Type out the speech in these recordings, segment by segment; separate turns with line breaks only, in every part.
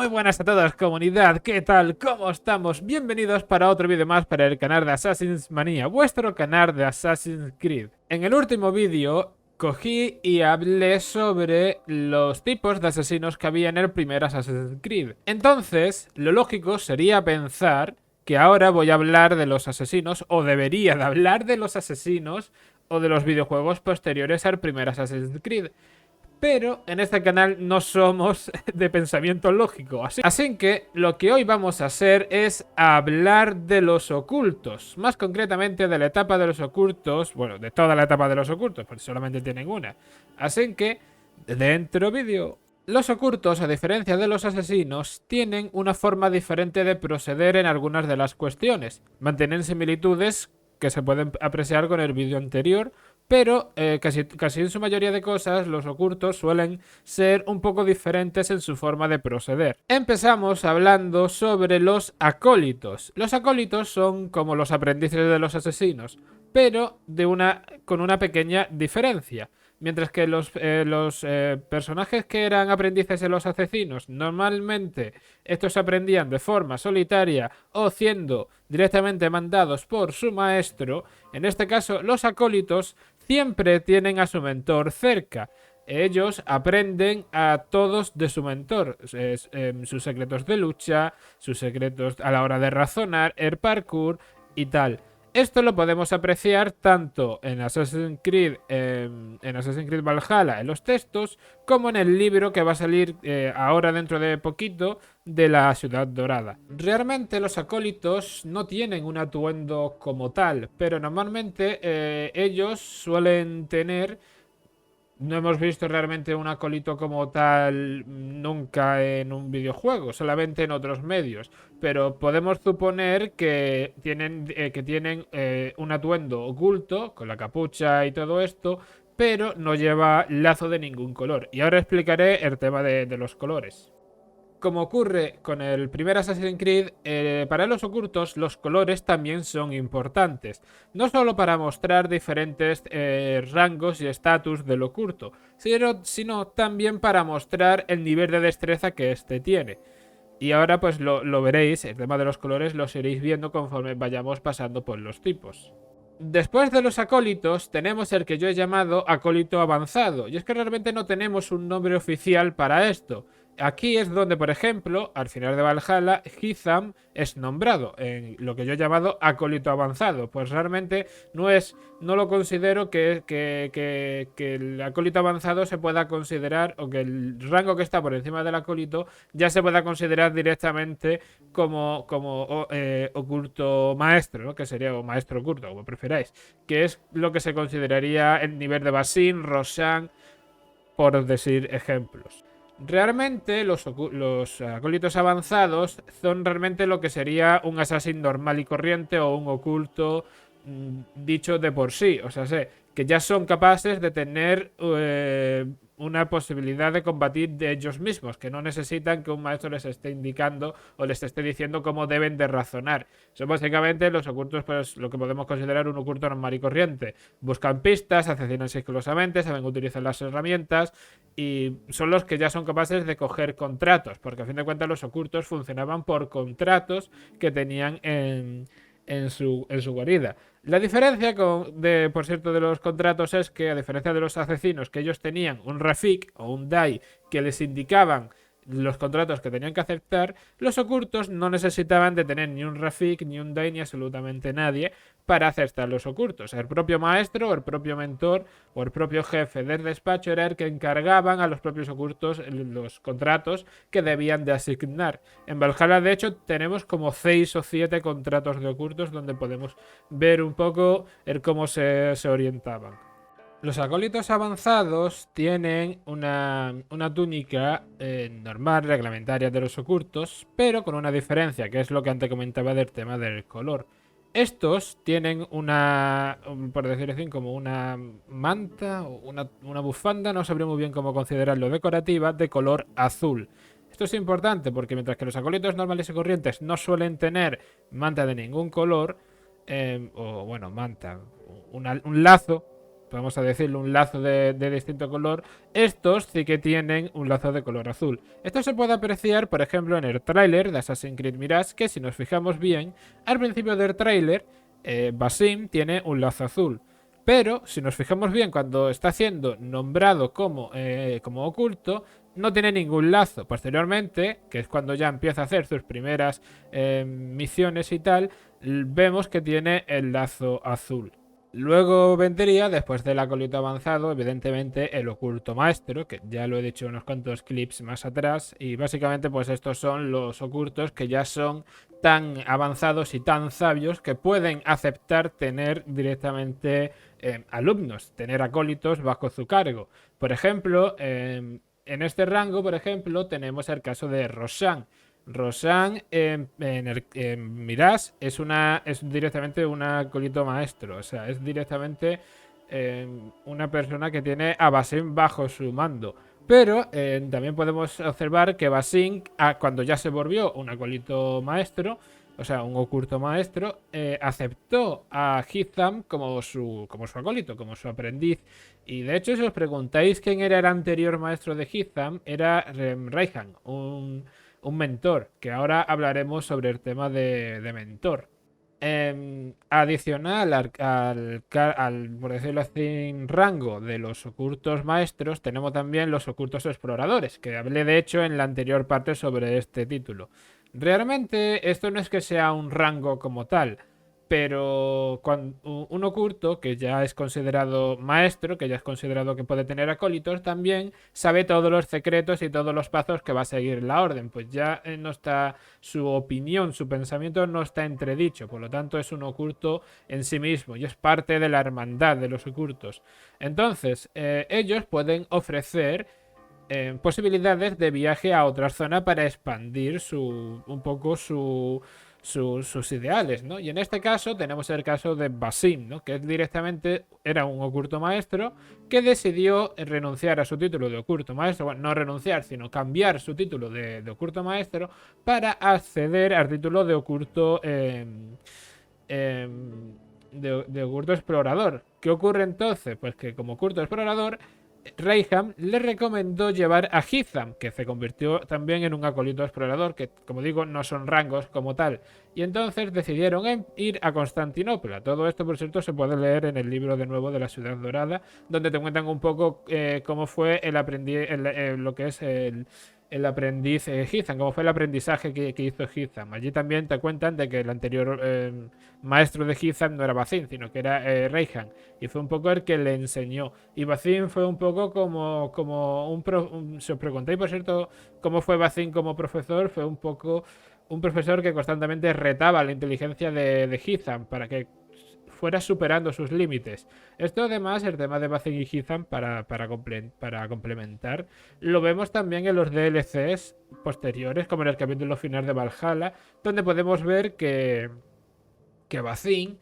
Muy buenas a todos, comunidad, ¿qué tal? ¿Cómo estamos? Bienvenidos para otro vídeo más para el canal de Assassin's Manía, vuestro canal de Assassin's Creed. En el último vídeo cogí y hablé sobre los tipos de asesinos que había en el primer Assassin's Creed. Entonces, lo lógico sería pensar que ahora voy a hablar de los asesinos, o debería de hablar de los asesinos, o de los videojuegos posteriores al primer Assassin's Creed. Pero en este canal no somos de pensamiento lógico. Así que lo que hoy vamos a hacer es hablar de los ocultos. Más concretamente de la etapa de los ocultos. Bueno, de toda la etapa de los ocultos, porque solamente tienen una. Así que, dentro vídeo. Los ocultos, a diferencia de los asesinos, tienen una forma diferente de proceder en algunas de las cuestiones. Mantienen similitudes que se pueden apreciar con el vídeo anterior, pero casi en su mayoría de cosas los ocultos suelen ser un poco diferentes en su forma de proceder. Empezamos hablando sobre los acólitos. Los acólitos son como los aprendices de los asesinos, pero con una pequeña diferencia. Mientras que los personajes que eran aprendices de los asesinos, normalmente estos aprendían de forma solitaria o siendo directamente mandados por su maestro. En este caso, los acólitos siempre tienen a su mentor cerca. Ellos aprenden a todos de su mentor, sus secretos de lucha, sus secretos a la hora de razonar, el parkour y tal. Esto lo podemos apreciar tanto en Assassin's Creed, Valhalla, en los textos, como en el libro que va a salir ahora dentro de poquito de la Ciudad Dorada. Realmente los acólitos no tienen un atuendo como tal, pero normalmente ellos suelen tener... No hemos visto realmente un acólito como tal nunca en un videojuego, solamente en otros medios. Pero podemos suponer que tienen un atuendo oculto, con la capucha y todo esto, pero no lleva lazo de ningún color. Y ahora explicaré el tema de los colores. Como ocurre con el primer Assassin's Creed, para los ocultos los colores también son importantes. No solo para mostrar diferentes rangos y estatus del oculto, sino también para mostrar el nivel de destreza que éste tiene. Y ahora pues lo veréis, el tema de los colores los iréis viendo conforme vayamos pasando por los tipos. Después de los acólitos tenemos el que yo he llamado acólito avanzado, y es que realmente no tenemos un nombre oficial para esto. Aquí es donde, por ejemplo, al final de Valhalla, Hytham es nombrado en lo que yo he llamado acólito avanzado. Pues realmente no lo considero que el acólito avanzado se pueda considerar, o que el rango que está por encima del acólito ya se pueda considerar directamente como oculto maestro, ¿no? Que sería o maestro oculto, como preferáis. Que es lo que se consideraría el nivel de Basim, Roshan, por decir ejemplos. Realmente los acólitos avanzados son realmente lo que sería un assassin normal y corriente o un oculto dicho de por sí. O sea, que ya son capaces de tener una posibilidad de combatir de ellos mismos, que no necesitan que un maestro les esté indicando o les esté diciendo cómo deben de razonar. Son básicamente los ocultos, pues lo que podemos considerar un oculto normal y corriente. Buscan pistas, asesinan sigilosamente, saben utilizar las herramientas y son los que ya son capaces de coger contratos, porque a fin de cuentas los ocultos funcionaban por contratos que tenían en su guarida. La diferencia, por cierto, de los contratos es que, a diferencia de los asesinos, que ellos tenían un Rafik o un DAI que les indicaban los contratos que tenían que aceptar, los ocultos no necesitaban de tener ni un Rafik, ni un DAI, ni absolutamente nadie para aceptar los ocultos. El propio maestro, o el propio mentor, o el propio jefe del despacho era el que encargaban a los propios ocultos los contratos que debían de asignar. En Valhalla, de hecho, tenemos como 6 o 7 contratos de ocultos donde podemos ver un poco el cómo se orientaban. Los acólitos avanzados tienen una túnica normal, reglamentaria de los ocultos, pero con una diferencia, que es lo que antes comentaba del tema del color. Estos tienen por decir así, como una manta o una bufanda, no sabría muy bien cómo considerarlo, decorativa, de color azul. Esto es importante porque mientras que los acólitos normales y corrientes no suelen tener manta de ningún color, o bueno, manta, un lazo, vamos a decirlo, un lazo de distinto color, estos sí que tienen un lazo de color azul. Esto se puede apreciar, por ejemplo, en el tráiler de Assassin's Creed Mirage, que si nos fijamos bien, al principio del tráiler, Basim tiene un lazo azul. Pero, si nos fijamos bien, cuando está siendo nombrado como oculto, no tiene ningún lazo. Posteriormente, que es cuando ya empieza a hacer sus primeras misiones y tal, vemos que tiene el lazo azul. Luego vendría, después del acólito avanzado, evidentemente el oculto maestro, que ya lo he dicho en unos cuantos clips más atrás, y básicamente pues estos son los ocultos que ya son tan avanzados y tan sabios que pueden aceptar tener directamente alumnos, tener acólitos bajo su cargo. Por ejemplo, en este rango, por ejemplo, tenemos el caso de Roshan. Roshan en Mirage es directamente un acólito maestro, o sea, es directamente una persona que tiene a Basim bajo su mando. Pero también podemos observar que Basim, cuando ya se volvió un acólito maestro, o sea, un oculto maestro, aceptó a Hitham como su acólito, como su aprendiz. Y de hecho, si os preguntáis quién era el anterior maestro de Hitham, era Raihan, un mentor, que ahora hablaremos sobre el tema de mentor. Adicional por decirlo así, rango de los ocultos maestros, tenemos también los ocultos exploradores, que hablé de hecho en la anterior parte sobre este título. Realmente esto no es que sea un rango como tal, pero un oculto que ya es considerado maestro, que ya es considerado que puede tener acólitos, también sabe todos los secretos y todos los pasos que va a seguir la orden, pues ya no está su opinión, su pensamiento no está entredicho, por lo tanto es un oculto en sí mismo y es parte de la hermandad de los ocultos. Entonces, ellos pueden ofrecer posibilidades de viaje a otra zona para expandir un poco sus ideales, ¿no? Y en este caso tenemos el caso de Basim, ¿no? Que directamente era un oculto maestro que decidió renunciar a su título de oculto maestro, bueno, no renunciar, sino cambiar su título de oculto maestro para acceder al título de oculto de oculto explorador. ¿Qué ocurre entonces? Pues que como oculto explorador Rayham le recomendó llevar a Hitham, que se convirtió también en un acólito explorador, que como digo no son rangos como tal, y entonces decidieron ir a Constantinopla. Todo esto por cierto se puede leer en el libro de nuevo de la Ciudad Dorada, donde te cuentan un poco cómo fue el aprendiz, lo que es el aprendiz Hitham, cómo fue el aprendizaje que hizo Hitham. Allí también te cuentan de que el anterior maestro de Hitham no era Basim, sino que era Rayhan, y fue un poco el que le enseñó. Y Basim fue un poco si os preguntáis, por cierto, cómo fue Basim como profesor, fue un poco un profesor que constantemente retaba la inteligencia de Hitham para que fuera superando sus límites. Esto además, el tema de Basim y Hitham para complementar, lo vemos también en los DLCs posteriores, como en el capítulo final de Valhalla, donde podemos ver que Basim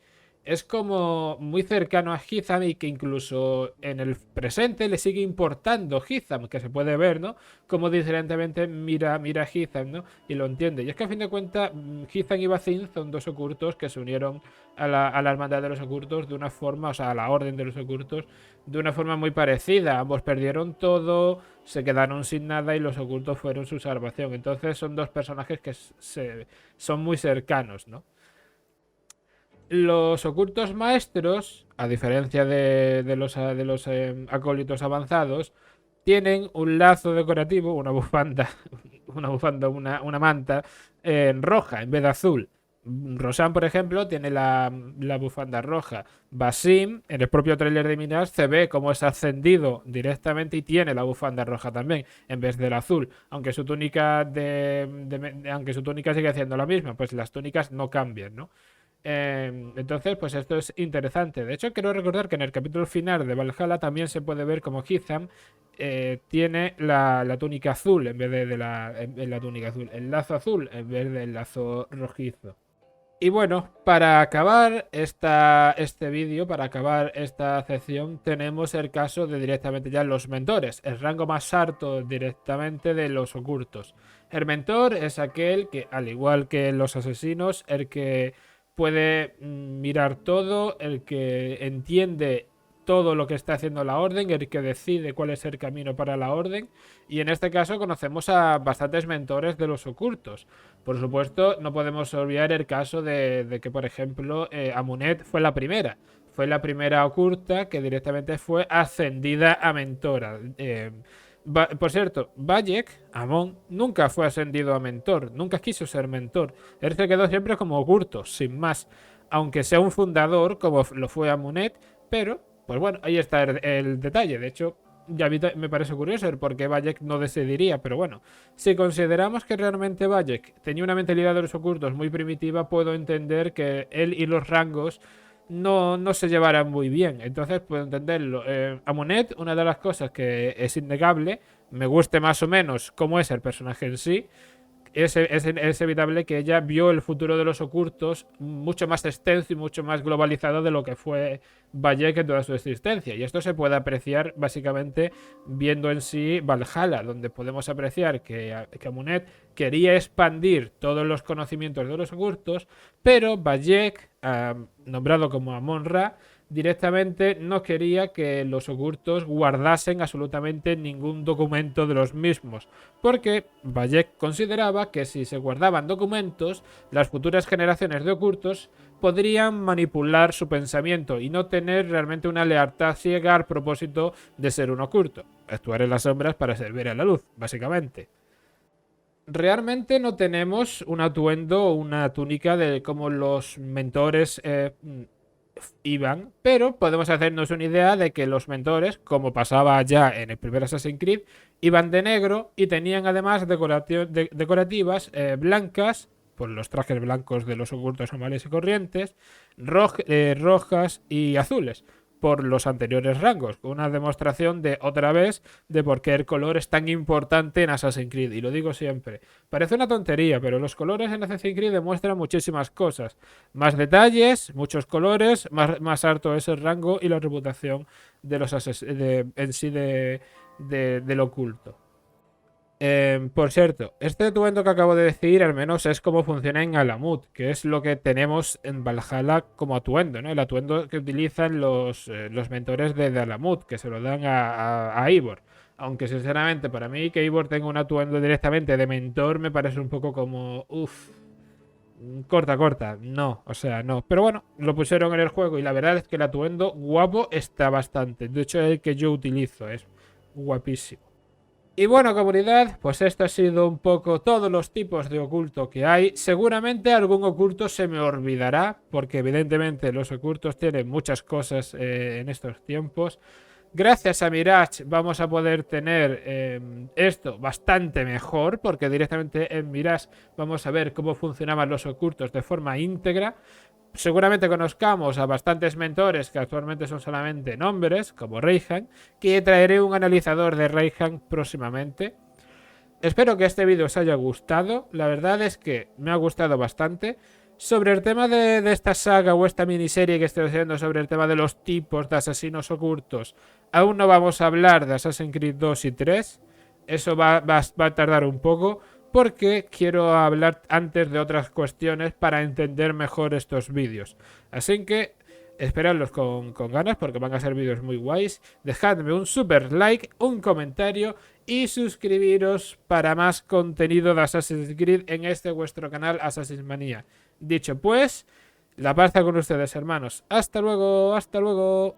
es como muy cercano a Hitham y que incluso en el presente le sigue importando Hitham, que se puede ver, ¿no? Como diferentemente mira a Hitham, ¿no? Y lo entiende. Y es que a fin de cuentas, Hitham y Basim son dos ocultos que se unieron a la hermandad de los ocultos de una forma, o sea, a la orden de los ocultos, de una forma muy parecida. Ambos perdieron todo, se quedaron sin nada y los ocultos fueron su salvación. Entonces son dos personajes que son muy cercanos, ¿no? Los ocultos maestros, a diferencia de los acólitos avanzados, tienen un lazo decorativo, una bufanda, una manta roja en vez de azul. Rosan, por ejemplo, tiene la bufanda roja. Basim, en el propio tráiler de Minas, se ve cómo es ascendido directamente y tiene la bufanda roja también, en vez del azul. Aunque su túnica aunque su túnica sigue siendo la misma, pues las túnicas no cambian, ¿no? Entonces, pues esto es interesante. De hecho, quiero recordar que en el capítulo final de Valhalla también se puede ver como Hitham tiene la túnica azul en vez de la túnica azul, el lazo azul en vez del lazo rojizo. Y bueno, para acabar este vídeo, para acabar esta sección, tenemos el caso de directamente ya los mentores, el rango más alto directamente de los ocultos. El mentor es aquel que, al igual que los asesinos, el que puede mirar todo, el que entiende todo lo que está haciendo la orden, el que decide cuál es el camino para la orden. Y en este caso conocemos a bastantes mentores de los ocultos. Por supuesto, no podemos olvidar el caso de que, por ejemplo, Amunet fue la primera. Fue la primera oculta que directamente fue ascendida a mentora. Por cierto, Bayek, Amon, nunca fue ascendido a mentor, nunca quiso ser mentor. Él se quedó siempre como oculto, sin más. Aunque sea un fundador, como lo fue Amunet, pero, pues bueno, ahí está el detalle. De hecho, ya me parece curioso el por qué Bayek no decidiría, pero bueno, si consideramos que realmente Bayek tenía una mentalidad de los ocultos muy primitiva, puedo entender que él y los rangos no se llevarán muy bien. Entonces puedo entenderlo. Amunet, una de las cosas que es innegable, me guste más o menos cómo es el personaje en sí, es evitable que ella vio el futuro de los ocultos mucho más extenso y mucho más globalizado de lo que fue Bayek en toda su existencia. Y esto se puede apreciar básicamente viendo en sí Valhalla, donde podemos apreciar que Amunet quería expandir todos los conocimientos de los ocultos, pero Bayek, nombrado como Amon-Ra, directamente no quería que los ocultos guardasen absolutamente ningún documento de los mismos, porque Bayek consideraba que si se guardaban documentos, las futuras generaciones de ocultos podrían manipular su pensamiento y no tener realmente una lealtad ciega al propósito de ser un oculto, actuar en las sombras para servir a la luz, básicamente. Realmente no tenemos un atuendo o una túnica de como los mentores iban, pero podemos hacernos una idea de que los mentores, como pasaba ya en el primer Assassin's Creed, iban de negro y tenían además decorativas blancas, por los trajes blancos de los ocultos normales y corrientes, rojas y azules, por los anteriores rangos, una demostración de otra vez de por qué el color es tan importante en Assassin's Creed, y lo digo siempre. Parece una tontería, pero los colores en Assassin's Creed demuestran muchísimas cosas. Más detalles, muchos colores, más alto es el rango y la reputación de los en sí del oculto. Por cierto, este atuendo que acabo de decir al menos es como funciona en Alamut, que es lo que tenemos en Valhalla como atuendo, ¿no? El atuendo que utilizan los mentores de Alamut, que se lo dan a Eivor. Aunque sinceramente para mí que Eivor tenga un atuendo directamente de mentor me parece un poco como... Uff, corta, no, o sea, no. Pero bueno, lo pusieron en el juego y la verdad es que el atuendo guapo está bastante. De hecho, el que yo utilizo es guapísimo. Y bueno, comunidad, pues esto ha sido un poco todos los tipos de oculto que hay. Seguramente algún oculto se me olvidará, porque evidentemente los ocultos tienen muchas cosas en estos tiempos. Gracias a Mirage vamos a poder tener esto bastante mejor, porque directamente en Mirage vamos a ver cómo funcionaban los ocultos de forma íntegra. Seguramente conozcamos a bastantes mentores que actualmente son solamente nombres, como Reinhardt, que traeré un analizador de Reinhardt próximamente. Espero que este vídeo os haya gustado, la verdad es que me ha gustado bastante. Sobre el tema de esta saga o esta miniserie que estoy haciendo sobre el tema de los tipos de asesinos ocultos, aún no vamos a hablar de Assassin's Creed 2 y 3, eso va a tardar un poco, porque quiero hablar antes de otras cuestiones para entender mejor estos vídeos. Así que esperadlos con ganas porque van a ser vídeos muy guays. Dejadme un super like, un comentario y suscribiros para más contenido de Assassin's Creed en este vuestro canal Assassin's Manía. Dicho pues, la paz con ustedes, hermanos. Hasta luego, hasta luego.